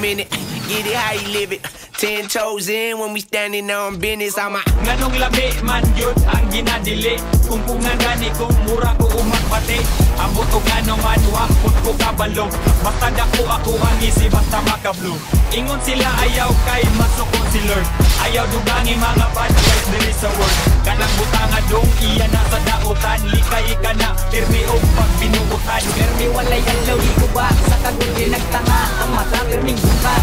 minute. Get it how you live it. 10 toes in when we standing on business. I'm a nganong labi man yun ang ginadili. Kung gani kung mura ko umagpati. Ambot o gano man wapot ko kabalo. Basta dako ako ang isi basta makablo. Ingon sila ayaw kay masukot si Lord. Ayaw dugangi mga bad guys diri sa world. Kanang butanga dong iya na sa dautan. Likay ka na pirmi o pag binuutan. Pirmi walay alaw di ko ba sa kaguli nagtanga. Ang mata pirming buka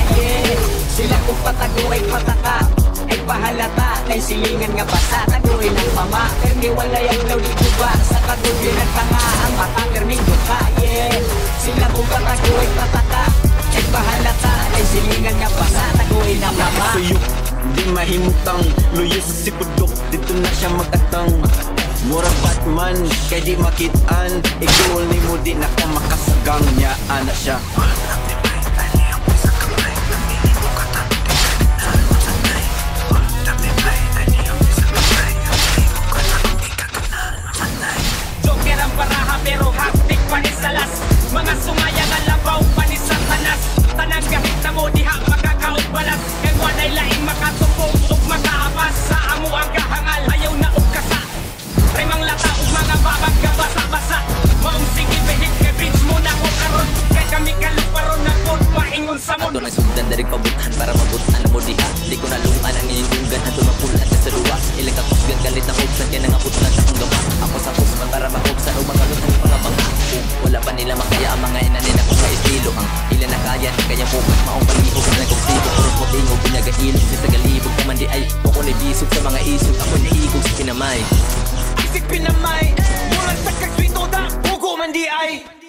sila kung patago ay pataka ay pahalata ay silingan nga basa taguin ang mama. Pirmi walay alaw di ko ba sa kaguli nagtanga. Ang mata pirming buka sila kung patago ay pataka ay pahalata ay silingan nga basa taguin ang mama. Suyok, di mahimutang luyo sa sipudok, dito na siya mag-atang. Mura Batman, kay di makitaan. Ikaw ni mo di na ka makasagang niya, anak siya. Joker ang paraha pero haptik pa ni salas. Mga sungayang alabaw pa ni Satanas. Tanang kahit na mo diha makakaot balas. Kay wanay laing makatupong ug makaapas. Sa amo ang kahangal ayaw na og kasa. Remang lata ug mga babag ka basa-basa. Maong sige behit kay bitch mo na ko karon. Kay kami kaluparon na pod paingon sa mon. Ato nagsundan dari pabutan para mabutan mo diha. Di ko nalungan ang inyong dugan ato mapulat ka sa luwa. Ilang kakusgan galit na hugsan kaya nangaputlan sa kong gama. Ako sa kusman para mahugsan o magalutang mga bangka. Wala pa nila makaya ang mga inanin ako sa estilo. Ang ilan na kaya kaya focus maong palihog na nagkong puro puting o pinagailog sa galibog naman di ay ako nabisog sa mga isog. Ako naigog sa pinamay. Isip pinamay. Murag sa kagswito da, hugo man di ay.